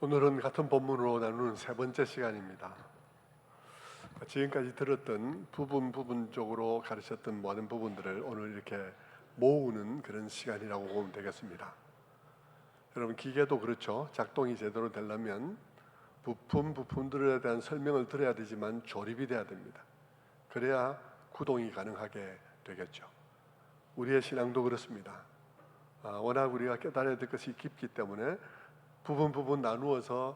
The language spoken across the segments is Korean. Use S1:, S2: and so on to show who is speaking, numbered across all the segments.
S1: 오늘은 같은 본문으로 나누는 세 번째 시간입니다. 지금까지 들었던 부분적으로 가르쳤던 모든 부분들을 오늘 이렇게 모으는 그런 시간이라고 보면 되겠습니다. 여러분, 기계도 그렇죠. 작동이 제대로 되려면 부품들에 대한 설명을 들어야 되지만 조립이 돼야 됩니다. 그래야 구동이 가능하게 되겠죠. 우리의 신앙도 그렇습니다. 워낙 우리가 깨달아야 될 것이 깊기 때문에 부분 나누어서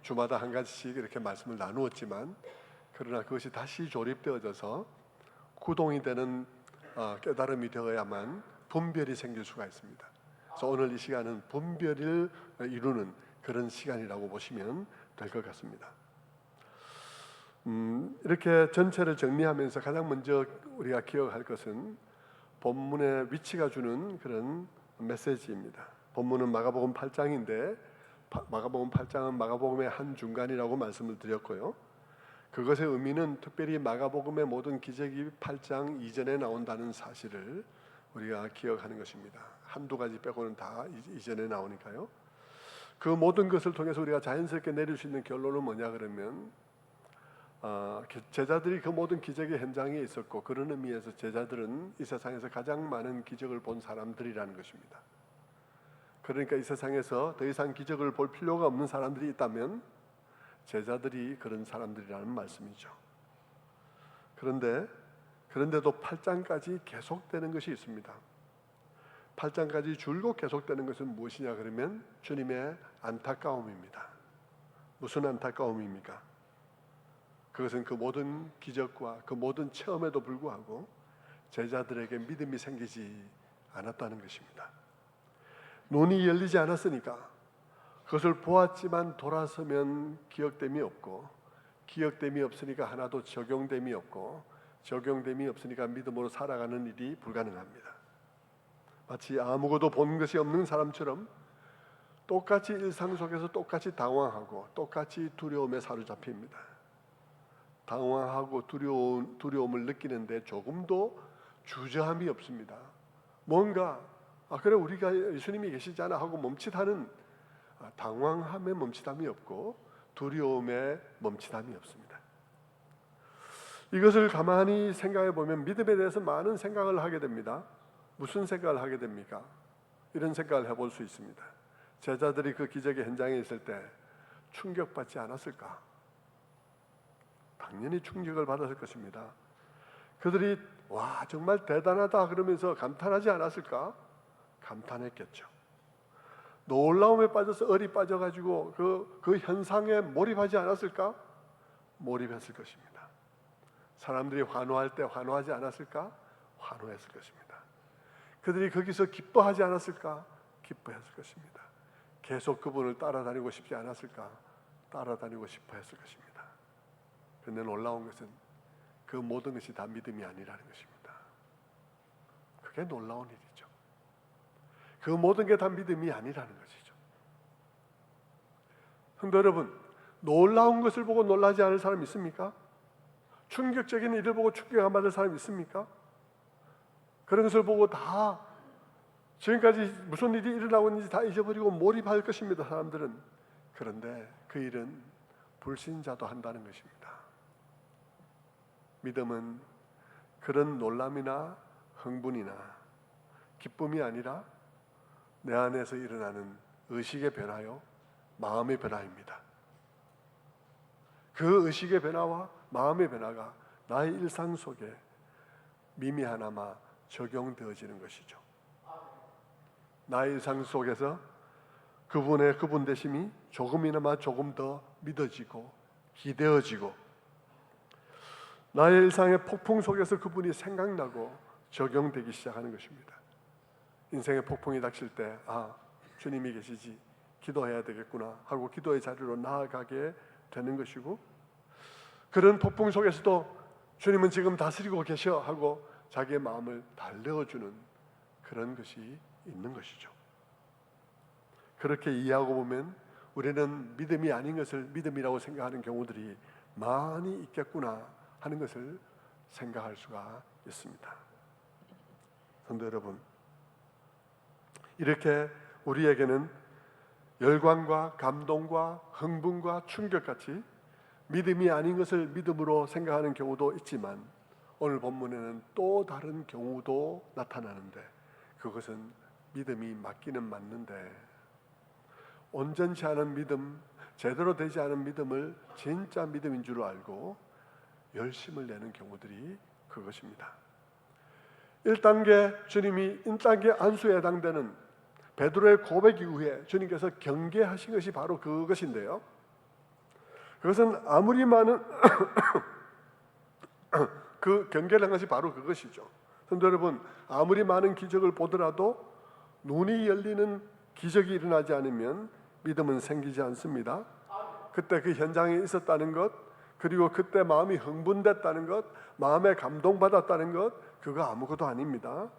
S1: 주마다 한 가지씩 이렇게 말씀을 나누었지만, 그러나 그것이 다시 조립되어져서 구동이 되는 깨달음이 되어야만 분별이 생길 수가 있습니다. 그래서 오늘 이 시간은 분별을 이루는 그런 시간이라고 보시면 될 것 같습니다. 이렇게 전체를 정리하면서 가장 먼저 우리가 기억할 것은 본문의 위치가 주는 그런 메시지입니다. 본문은 마가복음 8장인데 마가복음 8장은 마가복음의 한 중간이라고 말씀을 드렸고요. 그것의 의미는 특별히 마가복음의 모든 기적이 8장 이전에 나온다는 사실을 우리가 기억하는 것입니다. 한두 가지 빼고는 다 이전에 나오니까요. 그 모든 것을 통해서 우리가 자연스럽게 내릴 수 있는 결론은 뭐냐 그러면 제자들이 그 모든 기적의 현장에 있었고, 그런 의미에서 제자들은 이 세상에서 가장 많은 기적을 본 사람들이라는 것입니다. 그러니까 이 세상에서 더 이상 기적을 볼 필요가 없는 사람들이 있다면 제자들이 그런 사람들이라는 말씀이죠. 그런데도 8장까지 계속되는 것이 있습니다. 8장까지 줄곧 계속되는 것은 무엇이냐 그러면 주님의 안타까움입니다. 무슨 안타까움입니까? 그것은 그 모든 기적과 그 모든 체험에도 불구하고 제자들에게 믿음이 생기지 않았다는 것입니다. 눈이 열리지 않았으니까, 그것을 보았지만 돌아서면 기억됨이 없고, 기억됨이 없으니까 하나도 적용됨이 없고, 적용됨이 없으니까 믿음으로 살아가는 일이 불가능합니다. 마치 아무것도 본 것이 없는 사람처럼 똑같이 일상 속에서 똑같이 당황하고 똑같이 두려움에 사로잡힙니다. 당황하고 두려움을 느끼는데 조금도 주저함이 없습니다. 뭔가 그래 우리가 예수님이 계시잖아 하고 멈칫하는 당황함에 멈칫함이 없고 두려움에 멈칫함이 없습니다. 이것을 가만히 생각해 보면 믿음에 대해서 많은 생각을 하게 됩니다. 무슨 생각을 하게 됩니까? 이런 생각을 해볼 수 있습니다. 제자들이 그 기적의 현장에 있을 때 충격받지 않았을까? 당연히 충격을 받았을 것입니다. 그들이 와 정말 대단하다 그러면서 감탄하지 않았을까? 감탄했겠죠. 놀라움에 빠져서 얼이 빠져가지고 그 현상에 몰입하지 않았을까? 몰입했을 것입니다. 사람들이 환호할 때 환호하지 않았을까? 환호했을 것입니다. 그들이 거기서 기뻐하지 않았을까? 기뻐했을 것입니다. 계속 그분을 따라다니고 싶지 않았을까? 따라다니고 싶어 했을 것입니다. 그런데 놀라운 것은 그 모든 것이 다 믿음이 아니라는 것입니다. 그게 놀라운 일이죠. 그 모든 게 다 믿음이 아니라는 것이죠. 성도 여러분, 놀라운 것을 보고 놀라지 않을 사람 있습니까? 충격적인 일을 보고 충격 안 받을 사람 있습니까? 그런 것을 보고 다 지금까지 무슨 일이 일어나고 있는지 다 잊어버리고 몰입할 것입니다, 사람들은. 그런데 그 일은 불신자도 한다는 것입니다. 믿음은 그런 놀람이나 흥분이나 기쁨이 아니라 내 안에서 일어나는 의식의 변화요, 마음의 변화입니다. 그 의식의 변화와 마음의 변화가 나의 일상 속에 미미하나마 적용되어지는 것이죠. 나의 일상 속에서 그분의 그분 되심이 조금이나마 조금 더 믿어지고 기대어지고, 나의 일상의 폭풍 속에서 그분이 생각나고 적용되기 시작하는 것입니다. 인생의 폭풍이 닥칠 때 주님이 계시지, 기도해야 되겠구나 하고 기도의 자리로 나아가게 되는 것이고, 그런 폭풍 속에서도 주님은 지금 다스리고 계셔 하고 자기의 마음을 달래어주는 그런 것이 있는 것이죠. 그렇게 이해하고 보면 우리는 믿음이 아닌 것을 믿음이라고 생각하는 경우들이 많이 있겠구나 하는 것을 생각할 수가 있습니다. 성도 여러분, 이렇게 우리에게는 열광과 감동과 흥분과 충격같이 믿음이 아닌 것을 믿음으로 생각하는 경우도 있지만, 오늘 본문에는 또 다른 경우도 나타나는데, 그것은 믿음이 맞기는 맞는데 온전치 않은 믿음, 제대로 되지 않은 믿음을 진짜 믿음인 줄 알고 열심을 내는 경우들이 그것입니다. 1단계, 주님이 1단계 안수에 해당되는 베드로의 고백 이후에 주님께서 경계하신 것이 바로 그것인데요, 그것은 아무리 많은 그 경계를 한 것이 바로 그것이죠. 성도 여러분, 아무리 많은 기적을 보더라도 눈이 열리는 기적이 일어나지 않으면 믿음은 생기지 않습니다. 그때 그 현장에 있었다는 것, 그리고 그때 마음이 흥분됐다는 것, 마음에 감동받았다는 것, 그거 아무것도 아닙니다.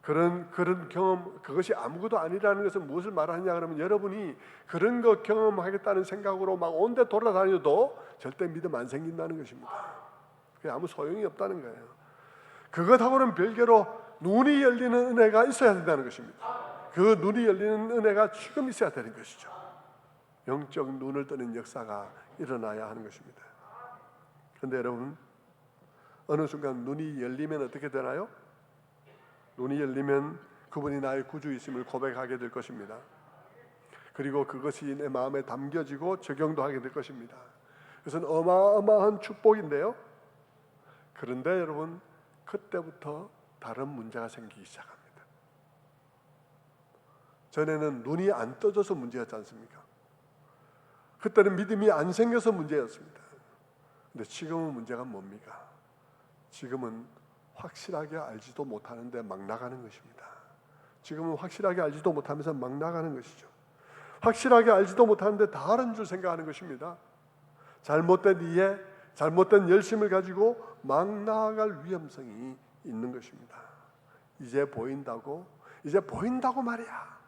S1: 그런 경험, 그것이 아무것도 아니라는 것은 무엇을 말하느냐 그러면, 여러분이 그런 거 경험하겠다는 생각으로 막 온데 돌아다녀도 절대 믿음 안 생긴다는 것입니다. 그게 아무 소용이 없다는 거예요. 그것하고는 별개로 눈이 열리는 은혜가 있어야 된다는 것입니다. 그 눈이 열리는 은혜가 지금 있어야 되는 것이죠. 영적 눈을 뜨는 역사가 일어나야 하는 것입니다. 그런데 여러분, 어느 순간 눈이 열리면 어떻게 되나요? 눈이 열리면 그분이 나의 구주이심을 고백하게 될 것입니다. 그리고 그것이 내 마음에 담겨지고 적용도 하게 될 것입니다. 그것은 어마어마한 축복인데요, 그런데 여러분, 그때부터 다른 문제가 생기기 시작합니다. 전에는 눈이 안 떠져서 문제였지 않습니까? 그때는 믿음이 안 생겨서 문제였습니다. 근데 지금은 문제가 뭡니까? 지금은 확실하게 알지도 못하는데 막 나가는 것입니다. 지금은 확실하게 알지도 못하면서 막 나가는 것이죠. 확실하게 알지도 못하는데 다른 줄 생각하는 것입니다. 잘못된 이해, 잘못된 열심을 가지고 막 나아갈 위험성이 있는 것입니다. 이제 보인다고 말이야,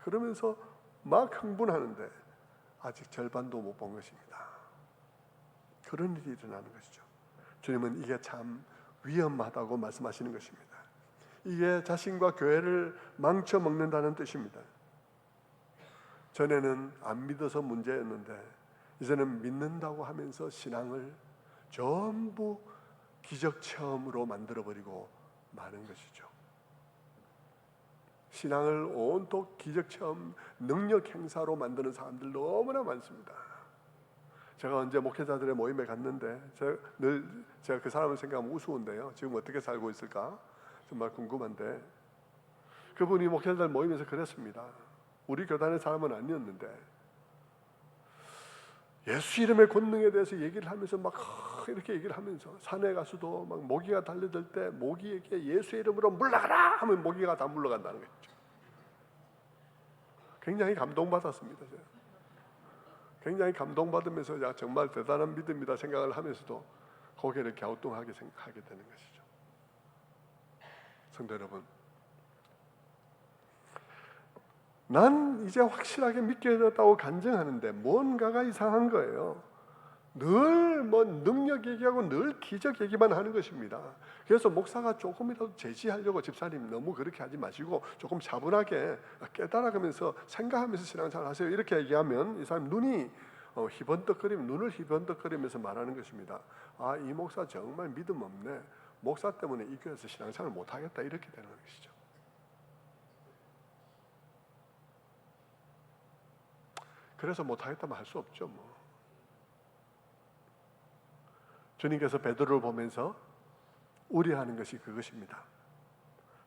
S1: 그러면서 막 흥분하는데 아직 절반도 못 본 것입니다. 그런 일이 일어나는 것이죠. 주님은 이게 참 위험하다고 말씀하시는 것입니다. 이게 자신과 교회를 망쳐먹는다는 뜻입니다. 전에는 안 믿어서 문제였는데 이제는 믿는다고 하면서 신앙을 전부 기적 체험으로 만들어버리고 마는 것이죠. 신앙을 온통 기적 체험, 능력 행사로 만드는 사람들 너무나 많습니다. 제가 언제 목회자들의 모임에 갔는데 제가 그 사람을 생각하면 우스운데요, 지금 어떻게 살고 있을까 정말 궁금한데, 그분이 목회자들 모임에서 그랬습니다. 우리 교단의 사람은 아니었는데 예수 이름의 권능에 대해서 얘기를 하면서 막 이렇게 얘기를 하면서, 산에 가서도 막 모기가 달려들 때 모기에게 예수의 이름으로 물러가라 하면 모기가 다 물러간다는 거죠. 굉장히 감동받았습니다. 제가 굉장히 감동받으면서 야, 정말 대단한 믿음이다 생각을 하면서도 고개를 갸우뚱하게 생각하게 되는 것이죠. 성도 여러분, 난 이제 확실하게 믿게 되었다고 간증하는데 뭔가가 이상한 거예요. 늘 뭐 능력 얘기하고 늘 기적 얘기만 하는 것입니다. 그래서 목사가 조금이라도 제지하려고, 집사님 너무 그렇게 하지 마시고 조금 차분하게 깨달아가면서 생각하면서 신앙생활 하세요, 이렇게 얘기하면 이 사람 눈이 눈을 희번덕거리면서 말하는 것입니다. 아, 이 목사 정말 믿음 없네, 목사 때문에 이 교회에서 신앙생활 못하겠다, 이렇게 되는 것이죠. 그래서 못하겠다면 할 수 없죠. 주님께서 베드로를 보면서 우려하는 것이 그것입니다.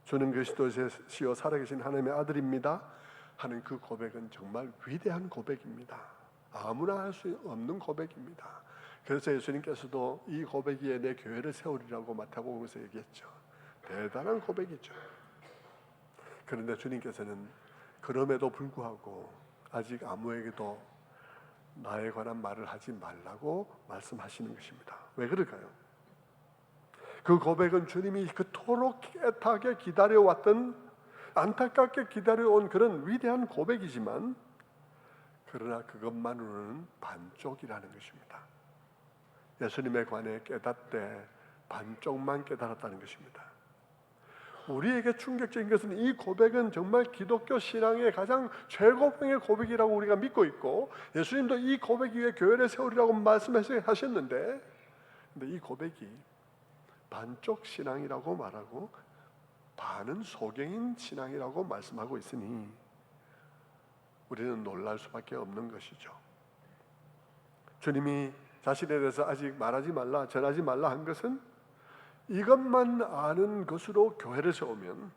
S1: 주는 그리스도시요 살아계신 하나님의 아들입니다 하는 그 고백은 정말 위대한 고백입니다. 아무나 할 수 없는 고백입니다. 그래서 예수님께서도 이 고백 위에 내 교회를 세우리라고 마태복음에서 얘기했죠. 대단한 고백이죠. 그런데 주님께서는 그럼에도 불구하고 아직 아무에게도 나에 관한 말을 하지 말라고 말씀하시는 것입니다. 왜 그럴까요? 그 고백은 주님이 그토록 애타게 기다려왔던, 안타깝게 기다려온 그런 위대한 고백이지만, 그러나 그것만으로는 반쪽이라는 것입니다. 예수님에 관해 깨닫되 반쪽만 깨달았다는 것입니다. 우리에게 충격적인 것은 이 고백은 정말 기독교 신앙의 가장 최고봉의 고백이라고 우리가 믿고 있고, 예수님도 이 고백 위에 교회를 세우리라고 말씀하셨는데, 근데 이 고백이 반쪽 신앙이라고 말하고 반은 소경인 신앙이라고 말씀하고 있으니 우리는 놀랄 수밖에 없는 것이죠. 주님이 자신에 대해서 아직 말하지 말라, 전하지 말라 한 것은 이것만 아는 것으로 교회를 세우면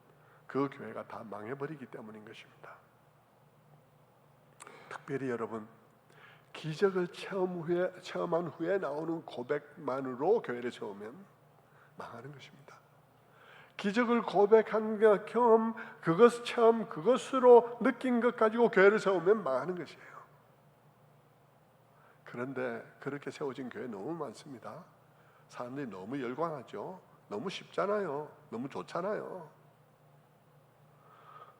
S1: 그 교회가 다 망해버리기 때문인 것입니다. 특별히 여러분, 기적을 체험한 후에 나오는 고백만으로 교회를 세우면 망하는 것입니다. 기적을 고백한 경험, 그것 체험, 그것으로 느낀 것 가지고 교회를 세우면 망하는 것이에요. 그런데 그렇게 세워진 교회 너무 많습니다. 사람들이 너무 열광하죠. 너무 쉽잖아요. 너무 좋잖아요.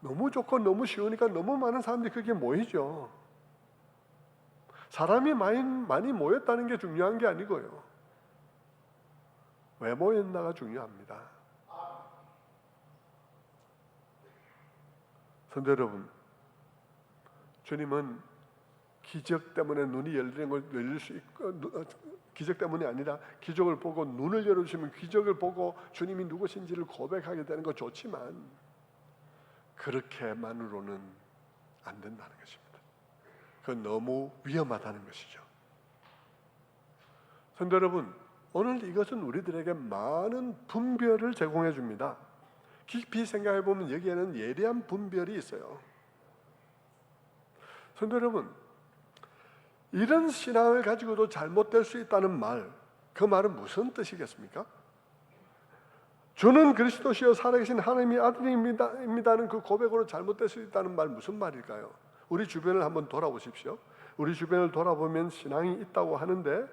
S1: 너무 좋고 너무 쉬우니까 너무 많은 사람들이 그게 모이죠. 사람이 많이 모였다는 게 중요한 게 아니고요, 왜 모였나가 중요합니다. 성도 여러분, 주님은 기적 때문에 눈이 열리는 걸 열릴 수 있고, 기적 때문이 아니라 기적을 보고 눈을 열어주시면 기적을 보고 주님이 누구신지를 고백하게 되는 거 좋지만 그렇게만으로는 안 된다는 것입니다. 그건 너무 위험하다는 것이죠. 성도 여러분, 오늘 이것은 우리들에게 많은 분별을 제공해 줍니다. 깊이 생각해 보면 여기에는 예리한 분별이 있어요. 성도 여러분, 이런 신앙을 가지고도 잘못될 수 있다는 말, 그 말은 무슨 뜻이겠습니까? 주는 그리스도시요 살아계신 하나님의 아들입니다는 그 고백으로 잘못될 수 있다는 말 무슨 말일까요? 우리 주변을 한번 돌아보십시오. 우리 주변을 돌아보면 신앙이 있다고 하는데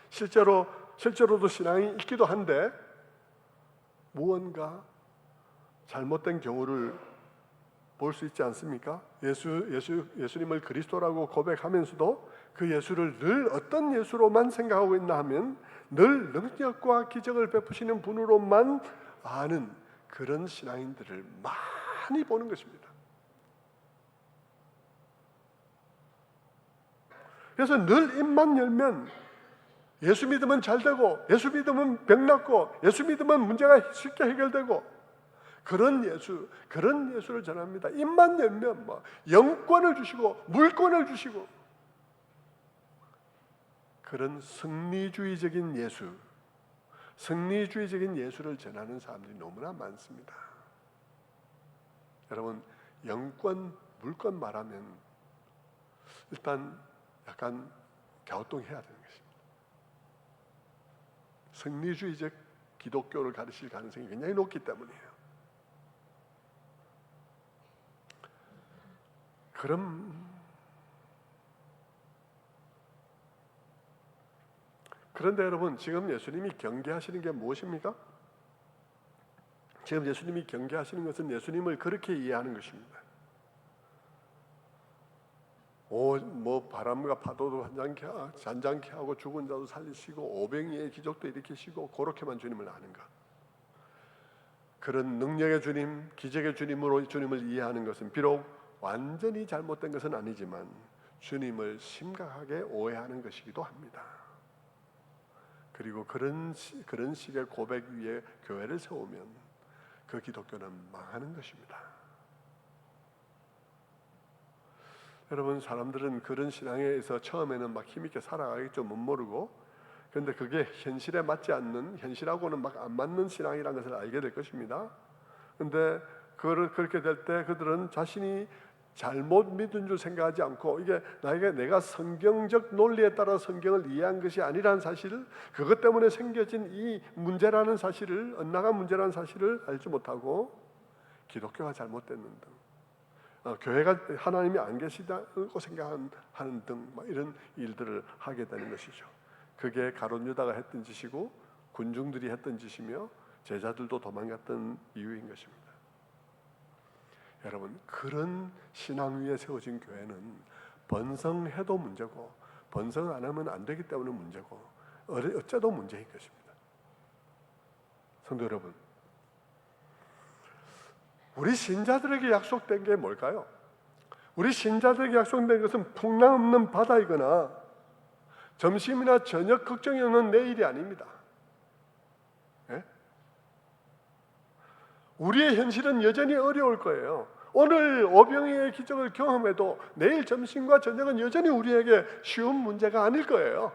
S1: 실제로도 신앙이 있기도 한데 무언가 잘못된 경우를 볼 수 있지 않습니까? 예수님을 그리스도라고 고백하면서도 그 예수를 늘 어떤 예수로만 생각하고 있나 하면 늘 능력과 기적을 베푸시는 분으로만 아는 그런 신앙인들을 많이 보는 것입니다. 그래서 늘 입만 열면 예수 믿으면 잘 되고, 예수 믿으면 병 낫고, 예수 믿으면 문제가 쉽게 해결되고, 그런 예수를 전합니다. 입만 열면 영권을 주시고 물권을 주시고, 그런 승리주의적인 예수를 전하는 사람들이 너무나 많습니다. 여러분, 영권, 물권 말하면 일단 약간 갸우뚱해야 되는 것입니다. 승리주의적 기독교를 가르칠 가능성이 굉장히 높기 때문이에요. 그런데 여러분, 지금 예수님이 경계하시는 게 무엇입니까? 지금 예수님이 경계하시는 것은 예수님을 그렇게 이해하는 것입니다. 바람과 파도도 잔잔케 하고 죽은 자도 살리시고 오병이의 기적도 일으키시고 그렇게만 주님을 아는가? 그런 능력의 주님, 기적의 주님으로 주님을 이해하는 것은 비록 완전히 잘못된 것은 아니지만 주님을 심각하게 오해하는 것이기도 합니다. 그리고 그런 식의 고백 위에 교회를 세우면 그 기독교는 망하는 것입니다. 여러분, 사람들은 그런 신앙에서 처음에는 막 힘있게 살아가겠죠. 못 모르고. 그런데 그게 현실에 맞지 않는, 현실하고는 막 안 맞는 신앙이라는 것을 알게 될 것입니다. 그런데 그렇게 될 때 그들은 자신이 잘못 믿은 줄 생각하지 않고, 이게 내가 성경적 논리에 따라 성경을 이해한 것이 아니라는 사실, 그것 때문에 생겨진 이 문제라는 사실을, 엇나간 문제라는 사실을 알지 못하고 기독교가 잘못됐는 등, 교회가 하나님이 안 계시다고 생각하는 등 이런 일들을 하게 되는 것이죠. 그게 가룟 유다가 했던 짓이고 군중들이 했던 짓이며 제자들도 도망갔던 이유인 것입니다. 여러분, 그런 신앙 위에 세워진 교회는 번성해도 문제고 번성 안 하면 안 되기 때문에 문제고 어째도 문제인 것입니다. 성도 여러분, 우리 신자들에게 약속된 게 뭘까요? 우리 신자들에게 약속된 것은 풍랑 없는 바다이거나 점심이나 저녁 걱정이 없는 내일이 아닙니다. 예? 우리의 현실은 여전히 어려울 거예요. 오늘 오병이의 기적을 경험해도 내일 점심과 저녁은 여전히 우리에게 쉬운 문제가 아닐 거예요.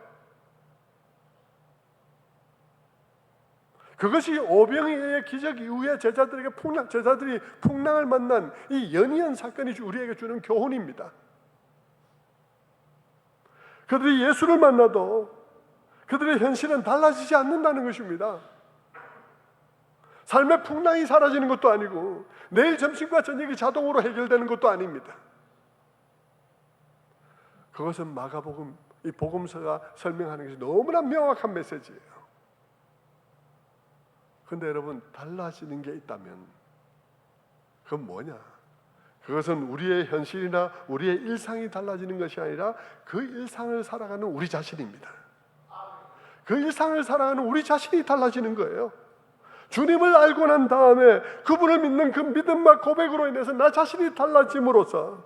S1: 그것이 오병이의 기적 이후에 제자들이 풍랑을 만난 이 연이은 사건이 우리에게 주는 교훈입니다. 그들이 예수를 만나도 그들의 현실은 달라지지 않는다는 것입니다. 삶의 풍랑이 사라지는 것도 아니고 내일 점심과 저녁이 자동으로 해결되는 것도 아닙니다. 그것은 마가복음, 이 복음서가 설명하는 것이 너무나 명확한 메시지예요. 그런데 여러분, 달라지는 게 있다면 그건 뭐냐? 그것은 우리의 현실이나 우리의 일상이 달라지는 것이 아니라 그 일상을 살아가는 우리 자신입니다. 그 일상을 살아가는 우리 자신이 달라지는 거예요. 주님을 알고 난 다음에 그분을 믿는 그 믿음과 고백으로 인해서 나 자신이 달라짐으로써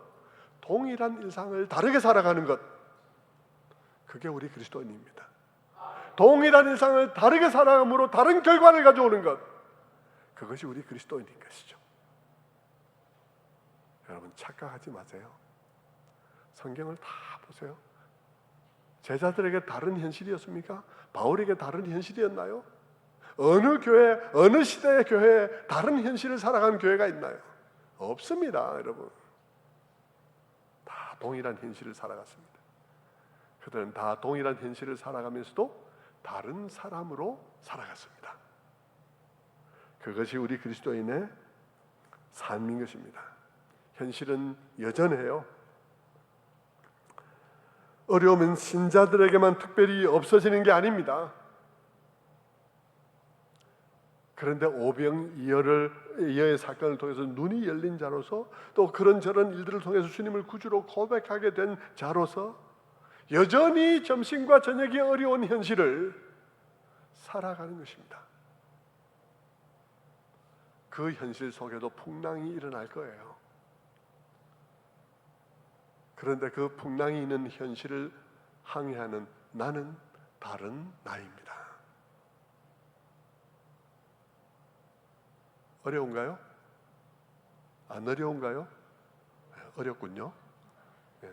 S1: 동일한 일상을 다르게 살아가는 것, 그게 우리 그리스도인입니다. 동일한 일상을 다르게 살아감으로 다른 결과를 가져오는 것, 그것이 우리 그리스도인인 것이죠. 여러분, 착각하지 마세요. 성경을 다 보세요. 제자들에게 다른 현실이었습니까? 바울에게 다른 현실이었나요? 어느 교회, 어느 시대의 교회에 다른 현실을 살아가는 교회가 있나요? 없습니다, 여러분. 다 동일한 현실을 살아갔습니다. 그들은 다 동일한 현실을 살아가면서도 다른 사람으로 살아갔습니다. 그것이 우리 그리스도인의 삶인 것입니다. 현실은 여전해요. 어려움은 신자들에게만 특별히 없어지는 게 아닙니다. 그런데 오병이어의 사건을 통해서 눈이 열린 자로서, 또 그런저런 일들을 통해서 주님을 구주로 고백하게 된 자로서 여전히 점심과 저녁이 어려운 현실을 살아가는 것입니다. 그 현실 속에도 풍랑이 일어날 거예요. 그런데 그 풍랑이 있는 현실을 항해하는 나는 다른 나입니다. 어려운가요? 안 어려운가요? 어렵군요. 네.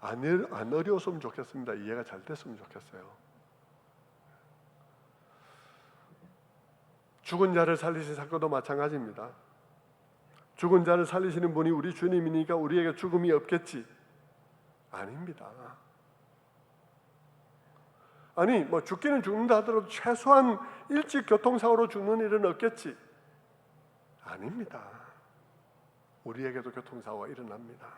S1: 안 어려웠으면 좋겠습니다. 이해가 잘 됐으면 좋겠어요. 죽은 자를 살리신 사건도 마찬가지입니다. 죽은 자를 살리시는 분이 우리 주님이니까 우리에게 죽음이 없겠지? 아닙니다. 아니, 뭐 죽기는 죽는다 하더라도 최소한 일찍 교통사고로 죽는 일은 없겠지? 아닙니다. 우리에게도 교통사고가 일어납니다.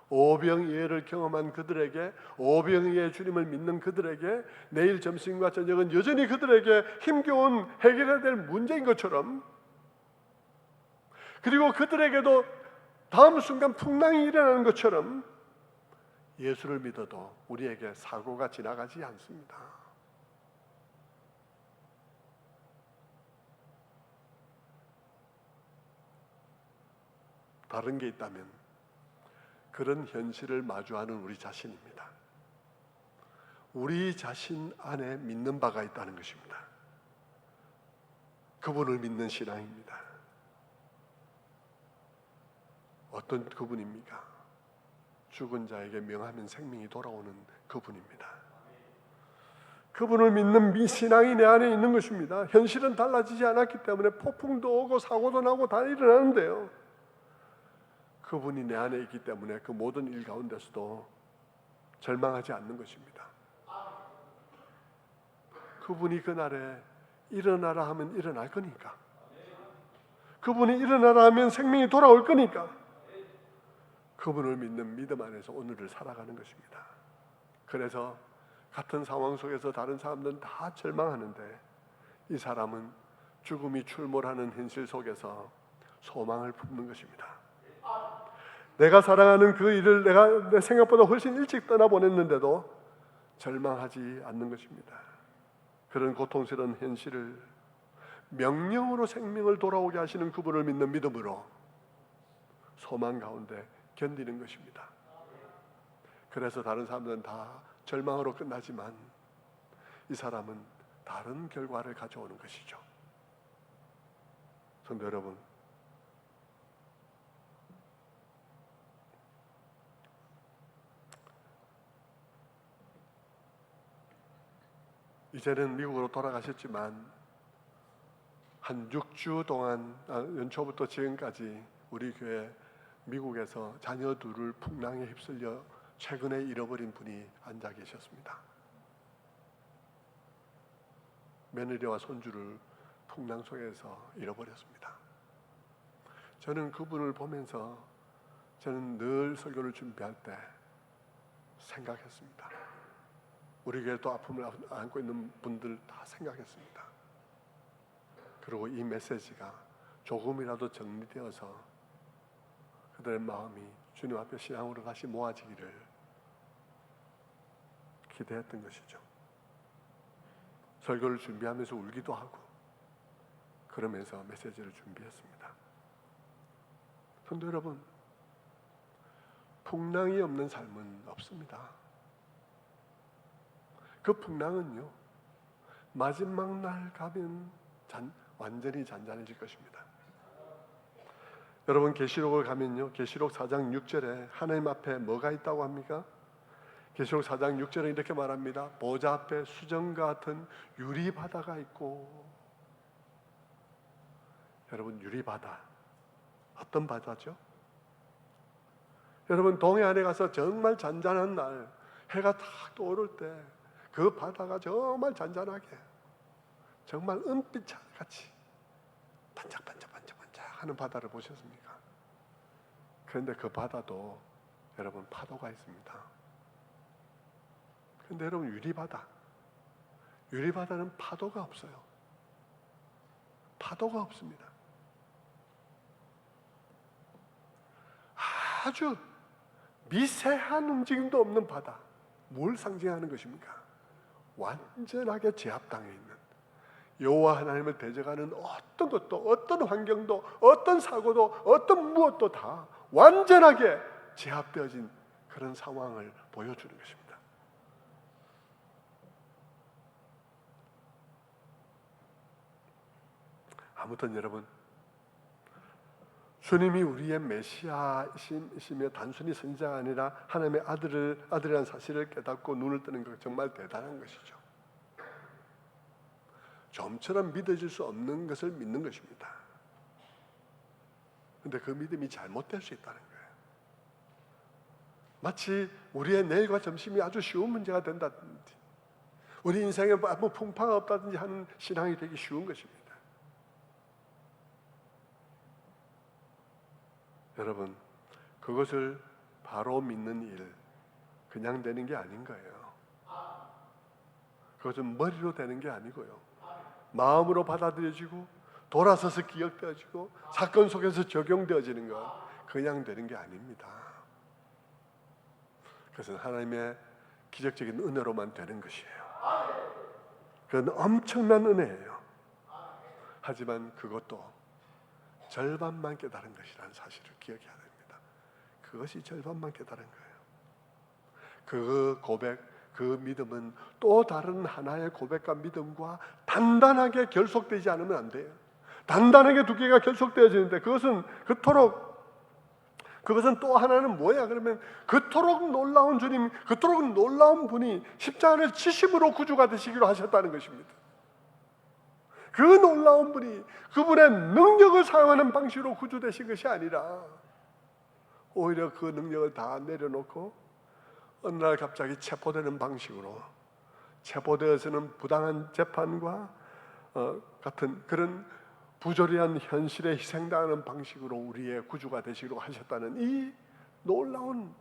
S1: 오병이어를 경험한 그들에게, 오병이어의 주님을 믿는 그들에게 내일 점심과 저녁은 여전히 그들에게 힘겨운 해결해야 될 문제인 것처럼, 그리고 그들에게도 다음 순간 풍랑이 일어나는 것처럼 예수를 믿어도 우리에게 사고가 지나가지 않습니다. 다른 게 있다면 그런 현실을 마주하는 우리 자신입니다. 우리 자신 안에 믿는 바가 있다는 것입니다. 그분을 믿는 신앙입니다. 어떤 그분입니까? 죽은 자에게 명하면 생명이 돌아오는 그분입니다. 그분을 믿는 신앙이 내 안에 있는 것입니다. 현실은 달라지지 않았기 때문에 폭풍도 오고 사고도 나고 다 일어나는데요, 그분이 내 안에 있기 때문에 그 모든 일 가운데서도 절망하지 않는 것입니다. 그분이 그날에 일어나라 하면 일어날 거니까, 그분이 일어나라 하면 생명이 돌아올 거니까, 그분을 믿는 믿음 안에서 오늘을 살아가는 것입니다. 그래서 같은 상황 속에서 다른 사람들은 다 절망하는데 이 사람은 죽음이 출몰하는 현실 속에서 소망을 품는 것입니다. 내가 사랑하는 그 일을 내가 내 생각보다 훨씬 일찍 떠나보냈는데도 절망하지 않는 것입니다. 그런 고통스러운 현실을 명령으로 생명을 돌아오게 하시는 그분을 믿는 믿음으로 소망 가운데 견디는 것입니다. 그래서 다른 사람들은 다 절망으로 끝나지만 이 사람은 다른 결과를 가져오는 것이죠. 성도 여러분, 이제는 미국으로 돌아가셨지만 한 6주 동안 연초부터 지금까지 우리 교회 미국에서 자녀 둘을 풍랑에 휩쓸려 최근에 잃어버린 분이 앉아 계셨습니다. 며느리와 손주를 풍랑 속에서 잃어버렸습니다. 저는 그분을 보면서 저는 늘 설교를 준비할 때 생각했습니다. 우리 교회 또 아픔을 안고 있는 분들 다 생각했습니다. 그리고 이 메시지가 조금이라도 정리되어서 그들의 마음이 주님 앞에 신앙으로 다시 모아지기를 기대했던 것이죠. 설교를 준비하면서 울기도 하고 그러면서 메시지를 준비했습니다. 성도 여러분, 풍랑이 없는 삶은 없습니다. 그 풍랑은요, 마지막 날 가면 완전히 잔잔해질 것입니다. 여러분, 계시록을 가면요, 계시록 4장 6절에 하나님 앞에 뭐가 있다고 합니까? 계시록 4장 6절에 이렇게 말합니다. 보좌 앞에 수정과 같은 유리바다가 있고. 여러분, 유리바다 어떤 바다죠? 여러분, 동해안에 가서 정말 잔잔한 날 해가 탁 떠오를 때 그 바다가 정말 잔잔하게 정말 은빛같이 반짝반짝 하는 바다를 보셨습니까? 그런데 그 바다도 여러분 파도가 있습니다. 그런데 여러분, 유리바다는 파도가 없어요. 파도가 없습니다. 아주 미세한 움직임도 없는 바다. 뭘 상징하는 것입니까? 완전하게 제압당해 있는, 여호와 하나님을 대적하는 어떤 것도, 어떤 환경도, 어떤 사고도, 어떤 무엇도 다 완전하게 제압되어진 그런 상황을 보여주는 것입니다. 아무튼 여러분, 주님이 우리의 메시아이시며 단순히 선지자가 아니라 하나님의 아들이라는 사실을 깨닫고 눈을 뜨는 것, 정말 대단한 것이죠. 좀처럼 믿어질 수 없는 것을 믿는 것입니다. 그런데 그 믿음이 잘못될 수 있다는 거예요. 마치 우리의 내일과 점심이 아주 쉬운 문제가 된다든지, 우리 인생에 아무 풍파가 없다든지 하는 신앙이 되기 쉬운 것입니다. 여러분, 그것을 바로 믿는 일, 그냥 되는 게 아닌 거예요. 그것은 머리로 되는 게 아니고요, 마음으로 받아들여지고 돌아서서 기억되어지고 사건 속에서 적용되어지는 것, 그냥 되는 게 아닙니다. 그것은 하나님의 기적적인 은혜로만 되는 것이에요. 그건 엄청난 은혜예요. 하지만 그것도 절반만 깨달은 것이라는 사실을 기억해야 됩니다. 그것이 절반만 깨달은 거예요. 그 고백, 그 믿음은 또 다른 하나의 고백과 믿음과 단단하게 결속되지 않으면 안 돼요. 단단하게 두 개가 결속되어지는데 그것은 또 하나는 뭐야? 그러면 그토록 놀라운 주님, 그토록 놀라운 분이 십자가를 지심으로 구주가 되시기로 하셨다는 것입니다. 그 놀라운 분이 그분의 능력을 사용하는 방식으로 구주되신 것이 아니라 오히려 그 능력을 다 내려놓고 어느 날 갑자기 체포되는 방식으로, 체포되어서는 부당한 재판과 같은 그런 부조리한 현실에 희생당하는 방식으로 우리의 구주가 되시기로 하셨다는 이 놀라운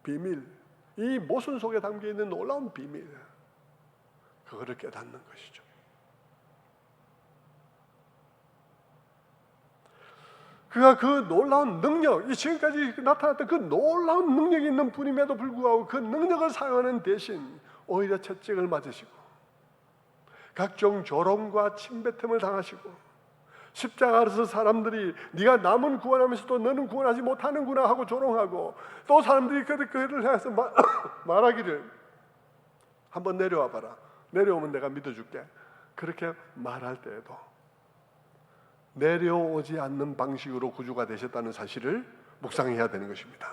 S1: 비밀, 이 모순 속에 담겨있는 놀라운 비밀, 그거를 깨닫는 것이죠. 그가 그 놀라운 능력, 지금까지 나타났던 그 놀라운 능력이 있는 분임에도 불구하고 그 능력을 사용하는 대신 오히려 채찍을 맞으시고 각종 조롱과 침뱉음을 당하시고 십자가에서 사람들이 네가 남은 구원하면서도 너는 구원하지 못하는구나 하고 조롱하고 또 사람들이 그를 향해서 말하기를 한번 내려와 봐라. 내려오면 내가 믿어줄게. 그렇게 말할 때에도 내려오지 않는 방식으로 구주가 되셨다는 사실을 묵상해야 되는 것입니다.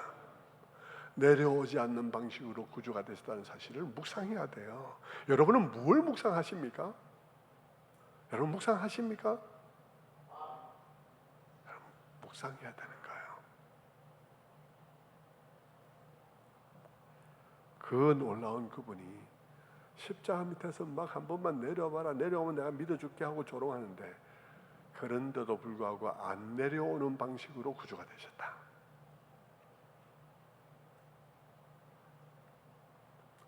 S1: 내려오지 않는 방식으로 구주가 되셨다는 사실을 묵상해야 돼요. 여러분은 뭘 묵상하십니까? 여러분 묵상하십니까? 여러분 묵상해야 되는 거예요. 그 놀라운 그분이 십자가 밑에서 막 한 번만 내려와봐라. 내려오면 내가 믿어줄게 하고 조롱하는데 그런데도 불구하고 안 내려오는 방식으로 구주가 되셨다.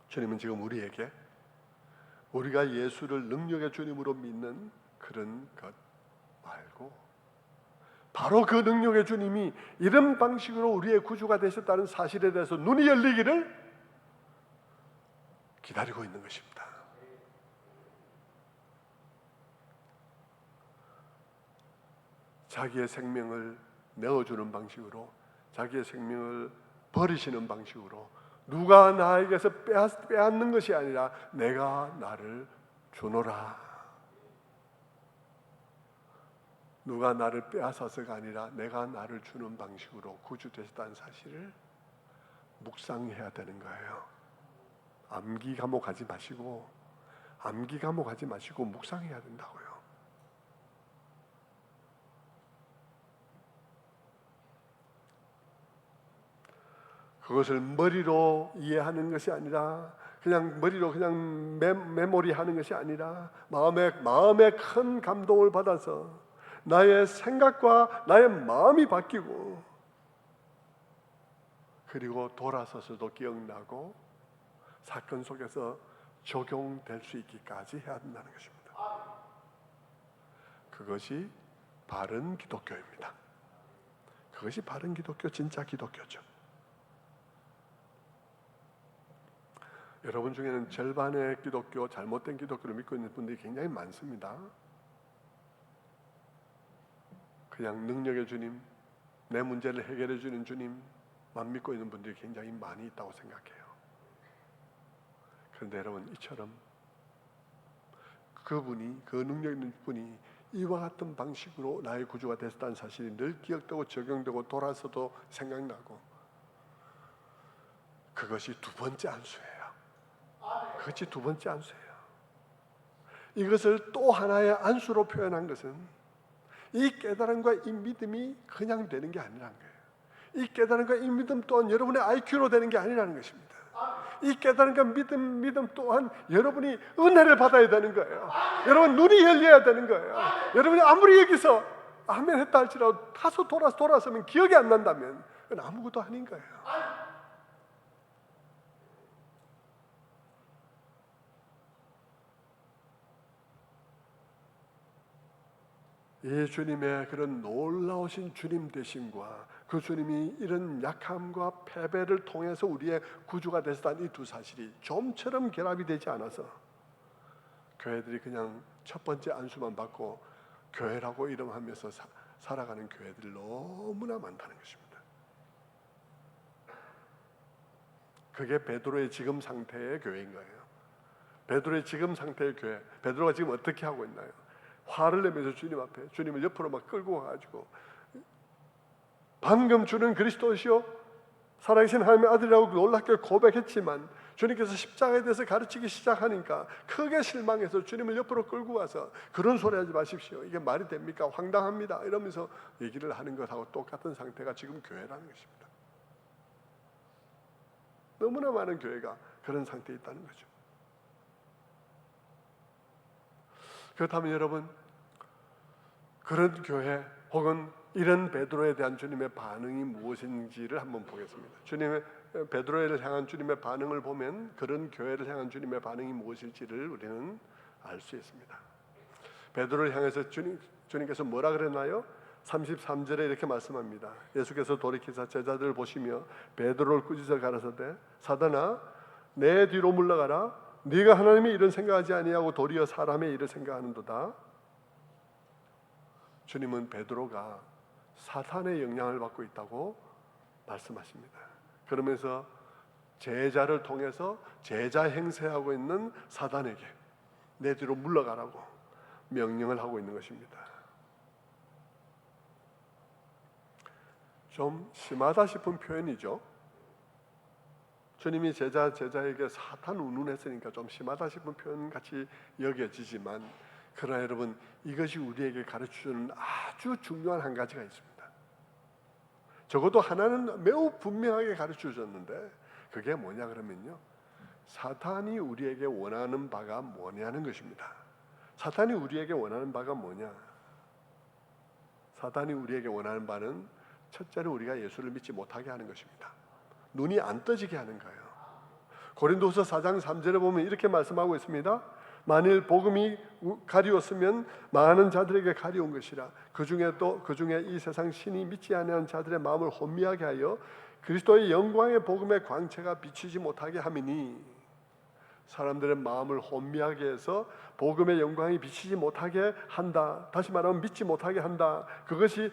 S1: 주님은 지금 우리에게 우리가 예수를 능력의 주님으로 믿는 그런 것 말고 바로 그 능력의 주님이 이런 방식으로 우리의 구주가 되셨다는 사실에 대해서 눈이 열리기를 기다리고 있는 것입니다. 자기의 생명을 내어주는 방식으로, 자기의 생명을 버리시는 방식으로 누가 나에게서 빼앗는 것이 아니라 내가 나를 주노라. 누가 나를 빼앗아서가 아니라 내가 나를 주는 방식으로 구주되셨다는 사실을 묵상해야 되는 거예요. 암기 감옥하지 마시고 묵상해야 된다고요. 그것을 머리로 이해하는 것이 아니라 그냥 머리로 그냥 메모리하는 것이 아니라 마음에 큰 감동을 받아서 나의 생각과 나의 마음이 바뀌고 그리고 돌아서서도 기억나고 사건 속에서 적용될 수 있기까지 해야 된다는 것입니다. 그것이 바른 기독교입니다. 그것이 바른 기독교, 진짜 기독교죠. 여러분 중에는 절반의 기독교, 잘못된 기독교를 믿고 있는 분들이 굉장히 많습니다. 그냥 능력의 주님, 내 문제를 해결해 주는 주님만 믿고 있는 분들이 굉장히 많이 있다고 생각해요. 그런데 여러분, 이처럼 그분이, 그 능력 있는 분이 이와 같은 방식으로 나의 구주가 됐다는 사실이 늘 기억되고 적용되고 돌아서도 생각나고, 그것이 두 번째 안수예요. 그것이 두 번째 안수예요. 이것을 또 하나의 안수로 표현한 것은 이 깨달음과 이 믿음이 그냥 되는 게 아니라는 거예요. 이 깨달음과 이 믿음 또한 여러분의 IQ로 되는 게 아니라는 것입니다. 이 깨달음과 믿음 또한 여러분이 은혜를 받아야 되는 거예요. 여러분 눈이 열려야 되는 거예요. 여러분이 아무리 여기서 아멘 했다 할지라도 다소 돌아서면 기억이 안 난다면 그건 아무것도 아닌 거예요. 이 주님의 그런 놀라우신 주님 되심과 그 주님이 이런 약함과 패배를 통해서 우리의 구주가 되셨다는 이 두 사실이 좀처럼 결합이 되지 않아서 교회들이 그냥 첫 번째 안수만 받고 교회라고 이름하면서 살아가는 교회들이 너무나 많다는 것입니다. 그게 베드로의 지금 상태의 교회인 거예요. 베드로의 지금 상태의 교회, 베드로가 지금 어떻게 하고 있나요? 화를 내면서 주님 앞에, 주님을 옆으로 막 끌고 가가지고 방금 주는 그리스도시요 살아계신 하나님의 아들이라고 놀랍게 고백했지만 주님께서 십자가에 대해서 가르치기 시작하니까 크게 실망해서 주님을 옆으로 끌고 가서 그런 소리 하지 마십시오. 이게 말이 됩니까? 황당합니다. 이러면서 얘기를 하는 것하고 똑같은 상태가 지금 교회라는 것입니다. 너무나 많은 교회가 그런 상태에 있다는 거죠. 그렇다면 여러분, 그런 교회 혹은 이런 베드로에 대한 주님의 반응이 무엇인지를 한번 보겠습니다. 주님의 베드로를 향한 주님의 반응을 보면 그런 교회를 향한 주님의 반응이 무엇일지를 우리는 알 수 있습니다. 베드로를 향해서 주님께서 뭐라 그랬나요? 33절에 이렇게 말씀합니다. 예수께서 돌이키사 제자들을 보시며 베드로를 꾸짖어 가라사대 사단아 내 뒤로 물러가라 네가 하나님의 일을 생각하지 아니하고 도리어 사람의 일을 생각하는도다. 주님은 베드로가 사탄의 영향을 받고 있다고 말씀하십니다. 그러면서 제자를 통해서 제자 행세하고 있는 사단에게 내 뒤로 물러가라고 명령을 하고 있는 것입니다. 좀 심하다 싶은 표현이죠. 주님이 제자에게 사탄 운운했으니까 좀 심하다 싶은 표현 같이 여겨지지만, 그러나 여러분, 이것이 우리에게 가르쳐주는 아주 중요한 한 가지가 있습니다. 적어도 하나는 매우 분명하게 가르쳐줬는데, 그게 뭐냐 그러면요, 사탄이 우리에게 원하는 바가 뭐냐는 것입니다. 사탄이 우리에게 원하는 바가 뭐냐? 사탄이 우리에게 원하는 바는 첫째로 우리가 예수를 믿지 못하게 하는 것입니다. 눈이 안 떠지게 하는 거예요. 고린도후서 4장 3절에 보면 이렇게 말씀하고 있습니다. 만일 복음이 가리웠으면 많은 자들에게 가리운 것이라. 그 중에 이 세상 신이 믿지 아니하는 자들의 마음을 혼미하게 하여 그리스도의 영광의 복음의 광채가 비치지 못하게 함이니. 사람들의 마음을 혼미하게 해서 복음의 영광이 비치지 못하게 한다. 다시 말하면 믿지 못하게 한다. 그것이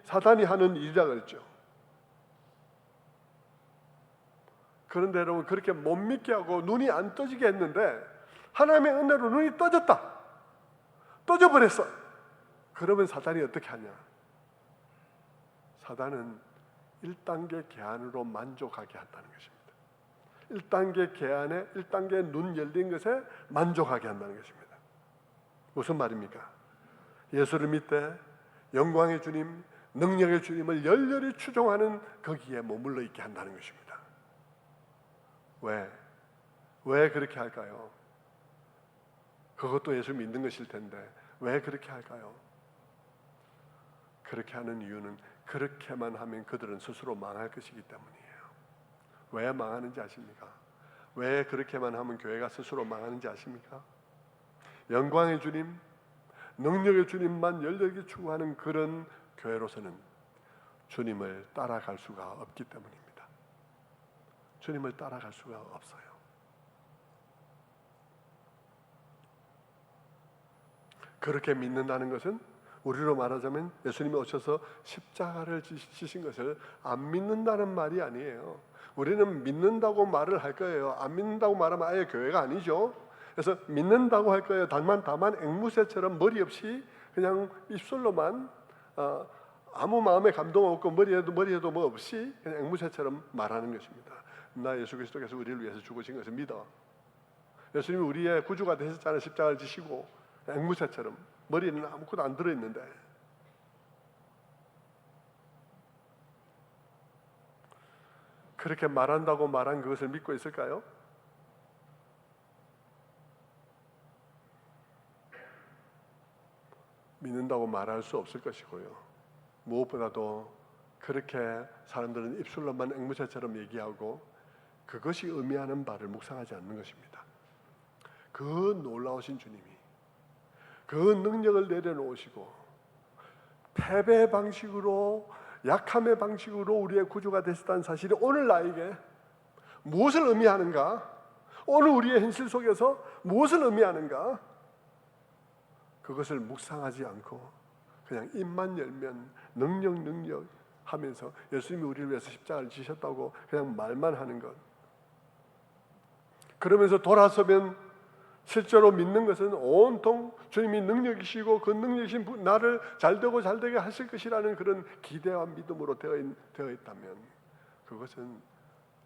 S1: 사탄이 하는 일이라 그랬죠. 그런데 여러분, 그렇게 못 믿게 하고 눈이 안 떠지게 했는데 하나님의 은혜로 눈이 떠졌다. 떠져버렸어. 그러면 사탄이 어떻게 하냐? 사탄은 1단계 계한으로 만족하게 한다는 것입니다. 1단계 계한에 1단계 눈 열린 것에 만족하게 한다는 것입니다. 무슨 말입니까? 예수를 믿되 영광의 주님, 능력의 주님을 열렬히 추종하는 거기에 머물러 있게 한다는 것입니다. 왜 그렇게 할까요? 그것도 예수 믿는 것일 텐데 왜 그렇게 할까요? 그렇게 하는 이유는 그렇게만 하면 그들은 스스로 망할 것이기 때문이에요. 왜 망하는지 아십니까? 왜 그렇게만 하면 교회가 스스로 망하는지 아십니까? 영광의 주님, 능력의 주님만 열렬히 추구하는 그런 교회로서는 주님을 따라갈 수가 없기 때문입니다. 주님을 따라갈 수가 없어요. 그렇게 믿는다는 것은 우리로 말하자면 예수님이 오셔서 십자가를 지신 것을 안 믿는다는 말이 아니에요. 우리는 믿는다고 말을 할 거예요. 안 믿는다고 말하면 아예 교회가 아니죠. 그래서 믿는다고 할 거예요. 다만 앵무새처럼 머리 없이 그냥 입술로만 아무 마음에 감동 없고 머리에도 뭐 없이 그냥 앵무새처럼 말하는 것입니다. 나 예수 그리스도께서 우리를 위해서 죽으신 것을 믿어. 예수님이 우리의 구주가 되셨잖아요. 십자가를 지시고. 앵무새처럼 머리는 아무것도 안 들어있는데. 그렇게 말한다고 말한 그것을 믿고 있을까요? 믿는다고 말할 수 없을 것이고요. 무엇보다도 그렇게 사람들은 입술로만 앵무새처럼 얘기하고 그것이 의미하는 바를 묵상하지 않는 것입니다. 그 놀라우신 주님이 그 능력을 내려놓으시고 패배의 방식으로, 약함의 방식으로 우리의 구주가 되셨다는 사실이 오늘 나에게 무엇을 의미하는가? 오늘 우리의 현실 속에서 무엇을 의미하는가? 그것을 묵상하지 않고 그냥 입만 열면 능력 하면서 예수님이 우리를 위해서 십자가를 지셨다고 그냥 말만 하는 것. 그러면서 돌아서면 실제로 믿는 것은 온통 주님이 능력이시고 그 능력이신 나를 잘되게 하실 것이라는 그런 기대와 믿음으로 되어 있다면 그것은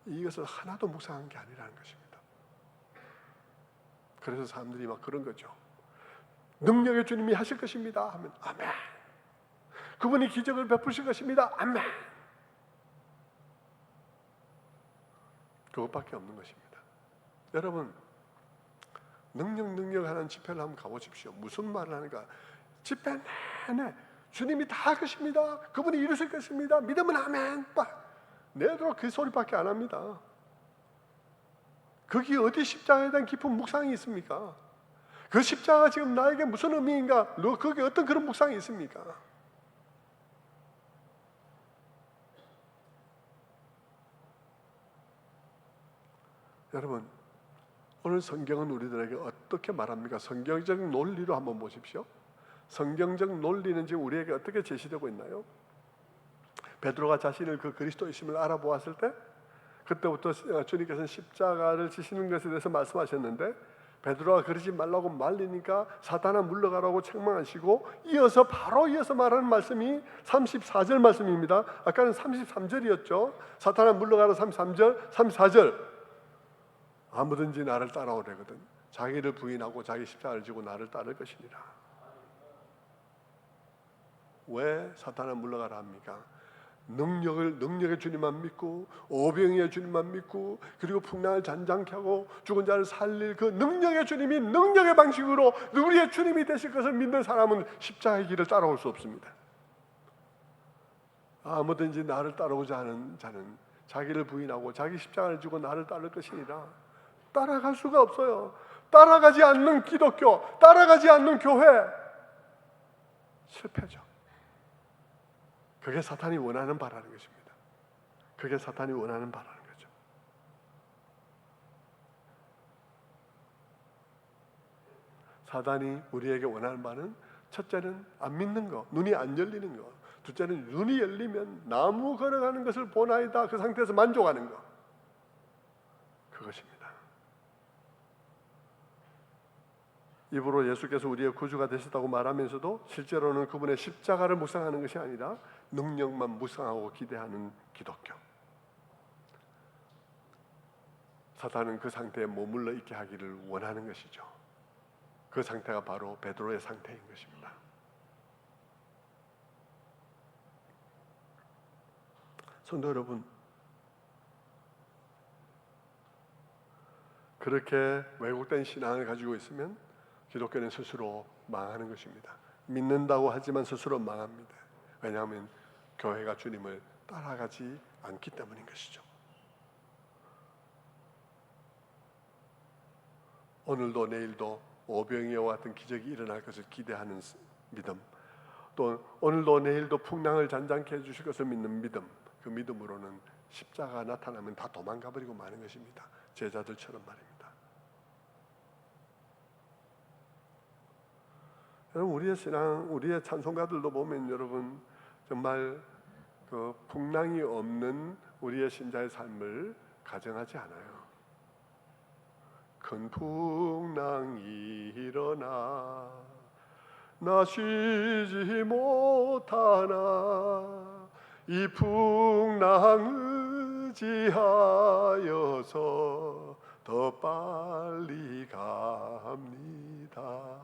S1: 이것을 하나도 묵상한 게 아니라는 것입니다. 그래서 사람들이 막 그런 거죠. 능력의 주님이 하실 것입니다 하면 아멘. 그분이 기적을 베푸실 것입니다. 아멘. 그것밖에 없는 것입니다. 여러분, 능력 하는 집회를 한번 가보십시오. 무슨 말을 하는가? 집회 내내 주님이 다 할 것입니다. 그분이 이루실 것입니다. 믿으면 아멘. 내도 그 소리밖에 안 합니다. 거기 어디 십자가에 대한 깊은 묵상이 있습니까? 그 십자가가 지금 나에게 무슨 의미인가? 거기 어떤 그런 묵상이 있습니까? 여러분, 오늘 성경은 우리들에게 어떻게 말합니까? 성경적 논리로 한번 보십시오. 성경적 논리는 지금 우리에게 어떻게 제시되고 있나요? 베드로가 자신을 그 그리스도이심을 알아보았을 때 그때부터 주님께서는 십자가를 지시는 것에 대해서 말씀하셨는데, 베드로가 그러지 말라고 말리니까 사탄아 물러가라고 책망하시고, 바로 이어서 말하는 말씀이 34절 말씀입니다. 아까는 33절이었죠. 사탄아 물러가라 33절, 34절. 아무든지 나를 따라오려거든 자기를 부인하고 자기 십자가를 지고 나를 따를 것이니라. 왜 사탄아 물러가라 합니까? 능력의 주님만 믿고, 오병이의 주님만 믿고, 그리고 풍랑을 잔잔케 하고 죽은 자를 살릴 그 능력의 주님이 능력의 방식으로 우리의 주님이 되실 것을 믿는 사람은 십자가의 길을 따라올 수 없습니다. 아무든지 나를 따라오자 하는 자는 자기를 부인하고 자기 십자가를 지고 나를 따를 것이니라. 따라갈 수가 없어요. 따라가지 않는 기독교, 따라가지 않는 교회, 실패죠. 그게 사탄이 원하는 바라는 것입니다. 그게 사탄이 원하는 바라는 거죠. 사탄이 우리에게 원하는 바는, 첫째는 안 믿는 거, 눈이 안 열리는 거. 둘째는 눈이 열리면 나무 걸어가는 것을 보나이다, 그 상태에서 만족하는 거. 그것입니다. 입으로 예수께서 우리의 구주가 되셨다고 말하면서도 실제로는 그분의 십자가를 묵상하는 것이 아니라 능력만 묵상하고 기대하는 기독교. 사탄은 그 상태에 머물러 있게 하기를 원하는 것이죠. 그 상태가 바로 베드로의 상태인 것입니다. 성도 여러분, 그렇게 왜곡된 신앙을 가지고 있으면 기독교는 스스로 망하는 것입니다. 믿는다고 하지만 스스로 망합니다. 왜냐하면 교회가 주님을 따라가지 않기 때문인 것이죠. 오늘도 내일도 오병이어와 같은 기적이 일어날 것을 기대하는 믿음, 또 오늘도 내일도 풍랑을 잔잔케 해주실 것을 믿는 믿음, 그 믿음으로는 십자가 나타나면 다 도망가 버리고 마는 것입니다. 제자들처럼 말입니다. 여러분, 우리의 신앙, 우리의 찬송가들도 보면 여러분 정말 그 풍랑이 없는 우리의 신자의 삶을 가정하지 않아요. 큰 풍랑이 일어나 나 쉬지 못하나 이 풍랑 의지하여서 더 빨리 갑니다.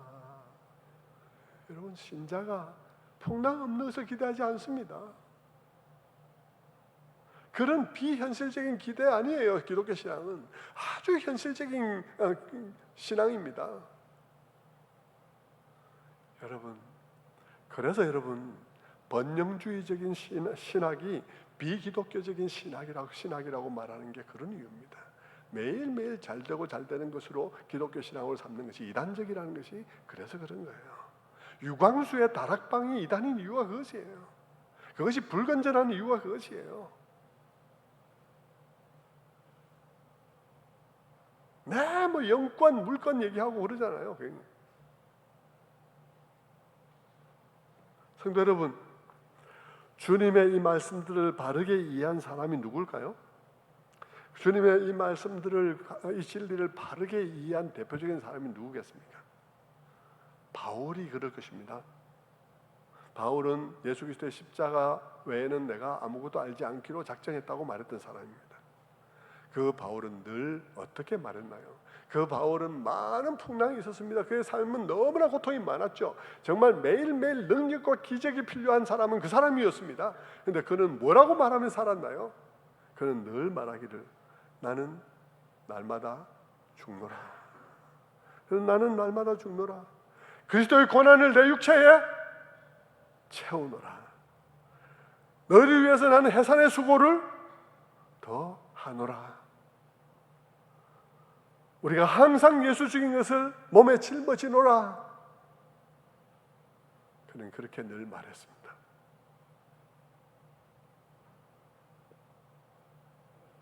S1: 여러분, 신자가 풍랑 없는 것을 기대하지 않습니다. 그런 비현실적인 기대 아니에요. 기독교 신앙은 아주 현실적인 신앙입니다. 여러분, 그래서 여러분, 번영주의적인 신학이 비기독교적인 신학이라고 말하는 게 그런 이유입니다. 매일매일 잘되고 잘되는 것으로 기독교 신앙을 삼는 것이 이단적이라는 것이 그래서 그런 거예요. 유광수의 다락방이 이단인 이유가 그것이에요. 그것이 불건전한 이유가 그것이에요. 네, 뭐 영권, 물권 얘기하고 그러잖아요. 성도 여러분, 주님의 이 말씀들을 바르게 이해한 사람이 누굴까요? 주님의 이 말씀들을, 이 진리를 바르게 이해한 대표적인 사람이 누구겠습니까? 바울이 그럴 것입니다. 바울은 예수 그리스도의 십자가 외에는 내가 아무것도 알지 않기로 작정했다고 말했던 사람입니다. 그 바울은 늘 어떻게 말했나요? 그 바울은 많은 풍랑이 있었습니다. 그의 삶은 너무나 고통이 많았죠. 정말 매일매일 능력과 기적이 필요한 사람은 그 사람이었습니다. 그런데 그는 뭐라고 말하며 살았나요? 그는 늘 말하기를 나는 날마다 죽노라. 나는 날마다 죽노라. 그리스도의 고난을 내 육체에 채우노라. 너희를 위해서 나는 해산의 수고를 더 하노라. 우리가 항상 예수 죽인 것을 몸에 짊어지노라. 그는 그렇게 늘 말했습니다.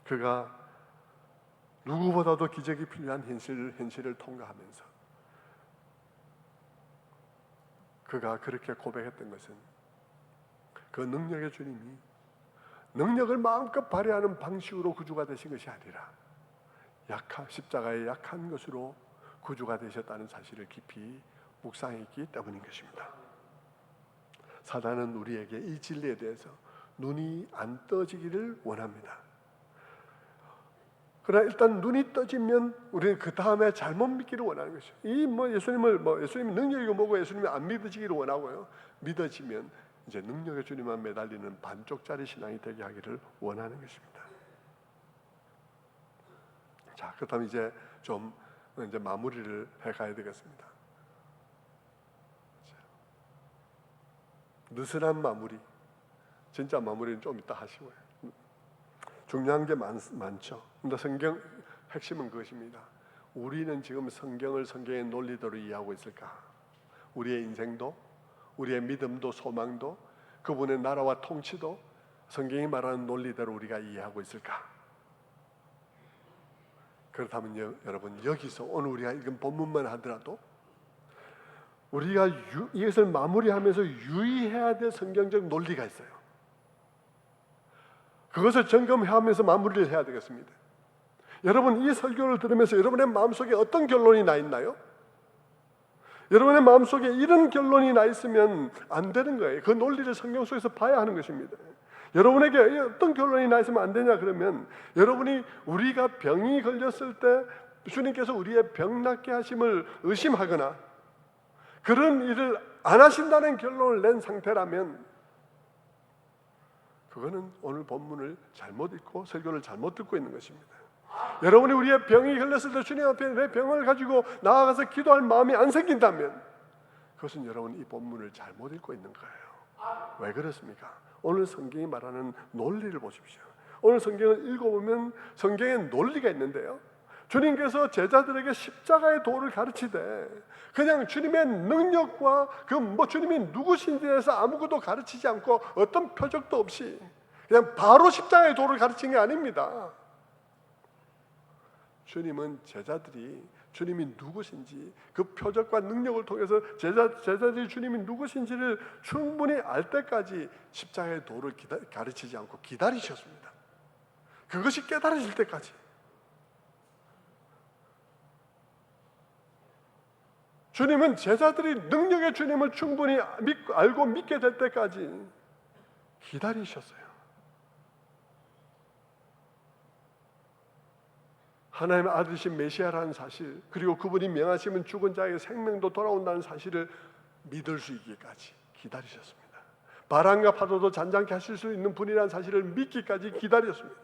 S1: 그가 누구보다도 기적이 필요한 현실을 통과하면서 그가 그렇게 고백했던 것은 그 능력의 주님이 능력을 마음껏 발휘하는 방식으로 구주가 되신 것이 아니라 십자가의 약한 것으로 구주가 되셨다는 사실을 깊이 묵상했기 때문인 것입니다. 사단은 우리에게 이 진리에 대해서 눈이 안 떠지기를 원합니다. 그러나 일단 눈이 떠지면 우리는 그 다음에 잘못 믿기를 원하는 것이죠. 예수님이 능력이고 뭐고 예수님이 안 믿어지기를 원하고요. 믿어지면 이제 능력의 주님만 매달리는 반쪽짜리 신앙이 되게 하기를 원하는 것입니다. 자, 그렇다면 이제 좀 마무리를 해가야 되겠습니다. 느슨한 마무리, 진짜 마무리는 좀 이따 하시고요. 중요한 게 많죠. 근데 성경 핵심은 그것입니다. 우리는 지금 성경의 논리대로 이해하고 있을까? 우리의 인생도, 우리의 믿음도, 소망도, 그분의 나라와 통치도 성경이 말하는 논리대로 우리가 이해하고 있을까? 그렇다면 여러분, 여기서 오늘 우리가 읽은 본문만 하더라도 우리가 이것을 마무리하면서 유의해야 될 성경적 논리가 있어요. 그것을 점검하면서 마무리를 해야 되겠습니다. 여러분, 이 설교를 들으면서 여러분의 마음속에 어떤 결론이 나 있나요? 여러분의 마음속에 이런 결론이 나 있으면 안 되는 거예요. 그 논리를 성경 속에서 봐야 하는 것입니다. 여러분에게 어떤 결론이 나 있으면 안 되냐 그러면 여러분이 우리가 병이 걸렸을 때 주님께서 우리의 병 낫게 하심을 의심하거나 그런 일을 안 하신다는 결론을 낸 상태라면 그거는 오늘 본문을 잘못 읽고 설교를 잘못 듣고 있는 것입니다. 여러분이 우리의 병이 걸렸을 때 주님 앞에 내 병을 가지고 나아가서 기도할 마음이 안 생긴다면 그것은 여러분 이 본문을 잘못 읽고 있는 거예요. 왜 그렇습니까? 오늘 성경이 말하는 논리를 보십시오. 오늘 성경을 읽어보면 성경에 논리가 있는데요, 주님께서 제자들에게 십자가의 도를 가르치되 그냥 주님의 능력과 주님이 누구신지에 대해서 아무것도 가르치지 않고 어떤 표적도 없이 그냥 바로 십자가의 도를 가르친 게 아닙니다. 주님은 제자들이 주님이 누구신지 그 표적과 능력을 통해서 제자들이 주님이 누구신지를 충분히 알 때까지 십자가의 도를 가르치지 않고 기다리셨습니다. 그것이 깨달아질 때까지. 주님은 제자들이 능력의 주님을 충분히 알고 믿게 될 때까지 기다리셨어요. 하나님의 아들이신 메시아라는 사실, 그리고 그분이 명하시면 죽은 자에게 생명도 돌아온다는 사실을 믿을 수 있기까지 기다리셨습니다. 바람과 파도도 잔잔케 하실 수 있는 분이라는 사실을 믿기까지 기다렸습니다.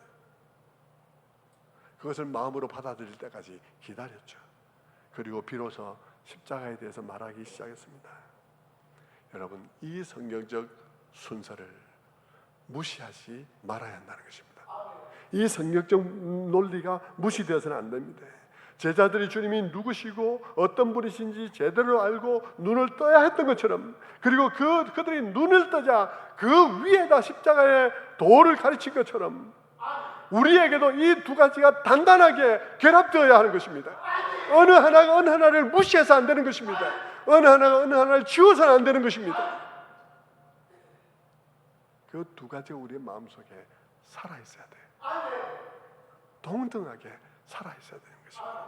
S1: 그것을 마음으로 받아들일 때까지 기다렸죠. 그리고 비로소 십자가에 대해서 말하기 시작했습니다. 여러분, 이 성경적 순서를 무시하지 말아야 한다는 것입니다. 이 성경적 논리가 무시되어서는 안 됩니다. 제자들이 주님이 누구시고 어떤 분이신지 제대로 알고 눈을 떠야 했던 것처럼, 그리고 그들이 눈을 뜨자 그 위에다 십자가의 도를 가르친 것처럼 우리에게도 이 두 가지가 단단하게 결합되어야 하는 것입니다. 어느 하나가 어느 하나를 무시해서 안 되는 것입니다. 어느 하나가 어느 하나를 지워서는 안 되는 것입니다. 그 두 가지가 우리의 마음속에 살아있어야 돼요. 동등하게 살아있어야 되는 것입니다.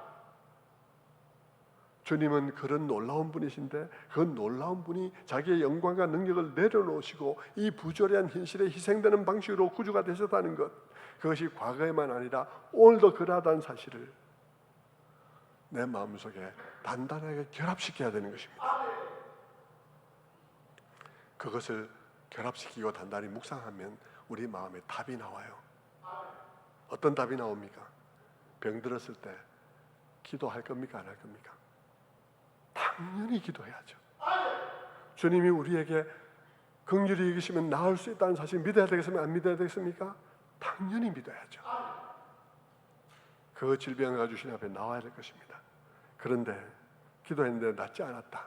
S1: 주님은 그런 놀라운 분이신데 그 놀라운 분이 자기의 영광과 능력을 내려놓으시고 이 부조리한 현실에 희생되는 방식으로 구주가 되셨다는 것, 그것이 과거에만 아니라 오늘도 그러하다는 사실을 내 마음속에 단단하게 결합시켜야 되는 것입니다. 그것을 결합시키고 단단히 묵상하면 우리 마음에 답이 나와요. 어떤 답이 나옵니까? 병들었을 때 기도할 겁니까? 안 할 겁니까? 당연히 기도해야죠. 주님이 우리에게 긍휼히 여기시면 나을 수 있다는 사실 믿어야 되겠습니까? 안 믿어야 되겠습니까? 당연히 믿어야죠. 그 질병을 가지고 주님 앞에 나와야 될 것입니다. 그런데 기도했는데 낫지 않았다.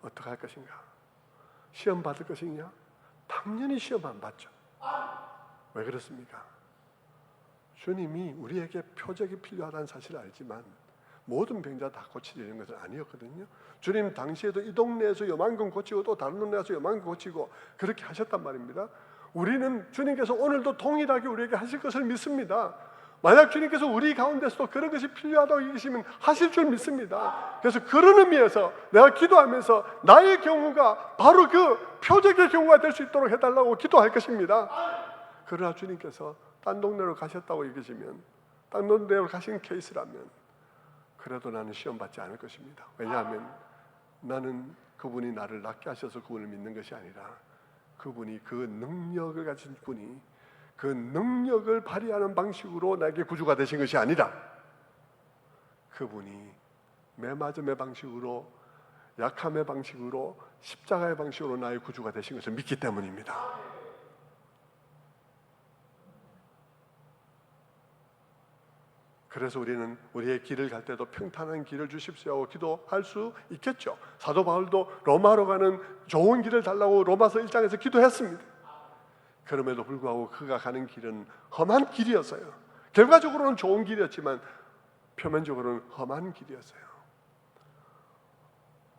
S1: 어떻게 할 것인가? 시험 받을 것이냐? 당연히 시험 안 받죠. 왜 그렇습니까? 주님이 우리에게 표적이 필요하다는 사실을 알지만 모든 병자 다 고치려는 것은 아니었거든요. 주님 당시에도 이 동네에서 요만큼 고치고 또 다른 동네에서 요만큼 고치고 그렇게 하셨단 말입니다. 우리는 주님께서 오늘도 동일하게 우리에게 하실 것을 믿습니다. 만약 주님께서 우리 가운데서도 그런 것이 필요하다고 여기시면 하실 줄 믿습니다. 그래서 그런 의미에서 내가 기도하면서 나의 경우가 바로 그 표적의 경우가 될 수 있도록 해달라고 기도할 것입니다. 그러나 주님께서 딴 동네로 가셨다고 여기시면, 딴 동네로 가신 케이스라면 그래도 나는 시험 받지 않을 것입니다. 왜냐하면 나는 그분이 나를 낫게 하셔서 그분을 믿는 것이 아니라 그분이 그 능력을 가진 분이 그 능력을 발휘하는 방식으로 나에게 구주가 되신 것이 아니라 그분이 매맞음의 방식으로, 약함의 방식으로, 십자가의 방식으로 나의 구주가 되신 것을 믿기 때문입니다. 그래서 우리는 우리의 길을 갈 때도 평탄한 길을 주십시오 하고 기도할 수 있겠죠. 사도 바울도 로마로 가는 좋은 길을 달라고 로마서 1장에서 기도했습니다. 그럼에도 불구하고 그가 가는 길은 험한 길이었어요. 결과적으로는 좋은 길이었지만 표면적으로는 험한 길이었어요.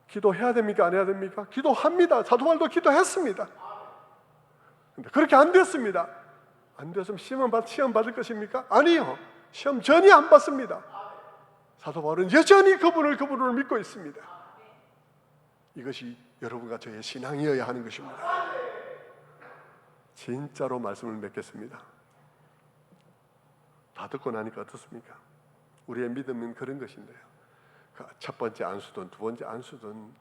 S1: 기도해야 됩니까? 안 해야 됩니까? 기도합니다. 사도 바울도 기도했습니다. 근데 그렇게 안 됐습니다. 안 됐으면 시험 받을 것입니까? 아니요. 시험 전혀 안 받습니다. 사도 바울은 여전히 그분을 믿고 있습니다. 이것이 여러분과 저의 신앙이어야 하는 것입니다. 진짜로 말씀을 맺겠습니다. 다 듣고 나니까 어떻습니까? 우리의 믿음은 그런 것인데요. 첫 번째 안수든 두 번째 안수든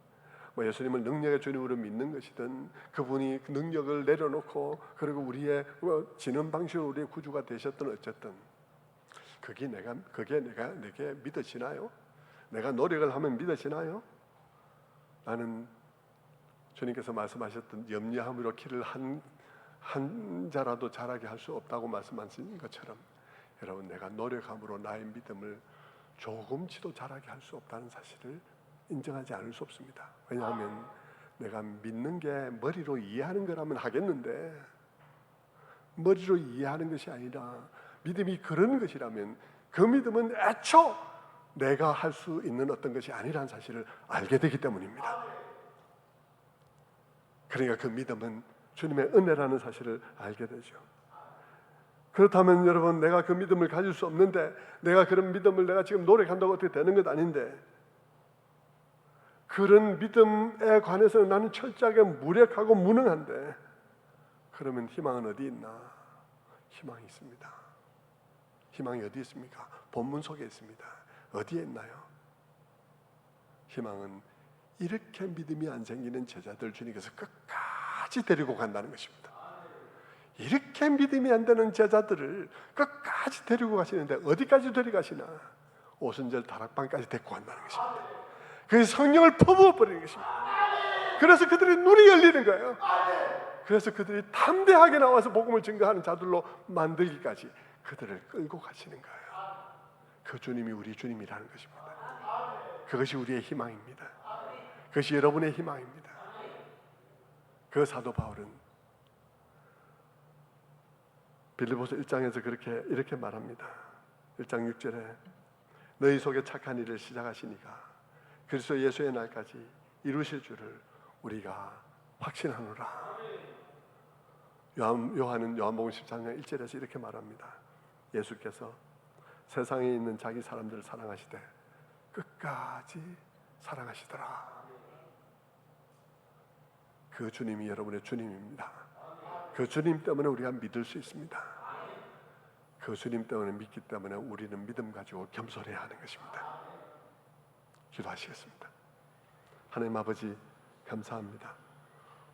S1: 예수님을 능력의 주님으로 믿는 것이든 그분이 그 능력을 내려놓고 그리고 우리의 지는 방식으로 우리의 구주가 되셨든 어쨌든 그게 내게 믿어지나요? 내가 노력을 하면 믿어지나요? 나는 주님께서 말씀하셨던 염려함으로 키를 한 자라도 자라게 할 수 없다고 말씀하신 것처럼 여러분, 내가 노력함으로 나의 믿음을 조금치도 자라게 할 수 없다는 사실을 인정하지 않을 수 없습니다. 왜냐하면 내가 믿는 게 머리로 이해하는 거라면 하겠는데 머리로 이해하는 것이 아니라 믿음이 그런 것이라면 그 믿음은 애초 내가 할 수 있는 어떤 것이 아니라는 사실을 알게 되기 때문입니다. 그러니까 그 믿음은 주님의 은혜라는 사실을 알게 되죠. 그렇다면 여러분, 내가 그 믿음을 가질 수 없는데 내가 그런 믿음을 내가 지금 노력한다고 어떻게 되는 것 아닌데 그런 믿음에 관해서는 나는 철저하게 무력하고 무능한데 그러면 희망은 어디 있나? 희망이 있습니다. 희망이 어디 있습니까? 본문 속에 있습니다. 어디에 있나요? 희망은 이렇게 믿음이 안 생기는 제자들 주님께서 끝까지 데리고 간다는 것입니다. 이렇게 믿음이 안 되는 제자들을 끝까지 데리고 가시는데 어디까지 데려가시나? 오순절 다락방까지 데리고 간다는 것입니다. 그래서 성령을 퍼부어버리는 것입니다. 그래서 그들의 눈이 열리는 거예요. 그래서 그들이 담대하게 나와서 복음을 증거하는 자들로 만들기까지 그들을 끌고 가시는 거예요. 그 주님이 우리 주님이라는 것입니다. 그것이 우리의 희망입니다. 그것이 여러분의 희망입니다. 그 사도 바울은 빌립보서 1장에서 이렇게 말합니다. 1장 6절에 너희 속에 착한 일을 시작하시니까 그리스도 예수의 날까지 이루실 줄을 우리가 확신하노라. 요한은 요한복음 13장 1절에서 이렇게 말합니다. 예수께서 세상에 있는 자기 사람들을 사랑하시되 끝까지 사랑하시더라. 그 주님이 여러분의 주님입니다. 그 주님 때문에 우리가 믿을 수 있습니다. 그 주님 때문에 믿기 때문에 우리는 믿음 가지고 겸손해야 하는 것입니다. 기도하시겠습니다. 하나님 아버지, 감사합니다.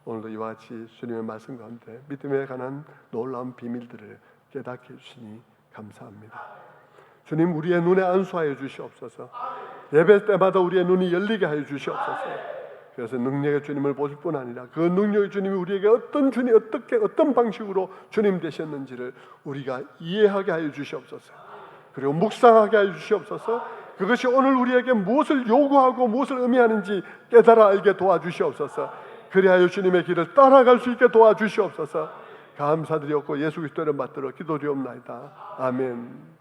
S1: 오늘도 이와 같이 주님의 말씀 가운데 믿음에 관한 놀라운 비밀들을 깨닫게 해주시니 감사합니다. 주님, 우리의 눈에 안수하여 주시옵소서. 예배 때마다 우리의 눈이 열리게 하여 주시옵소서. 그래서 능력의 주님을 보실 뿐 아니라 그 능력의 주님이 우리에게 어떤 방식으로 주님 되셨는지를 우리가 이해하게 하여 주시옵소서. 그리고 묵상하게 하여 주시옵소서. 그것이 오늘 우리에게 무엇을 요구하고 무엇을 의미하는지 깨달아 알게 도와주시옵소서. 그리하여 주님의 길을 따라갈 수 있게 도와주시옵소서. 감사드리옵고 예수 그리스도를 받들어 기도드리옵나이다. 아멘.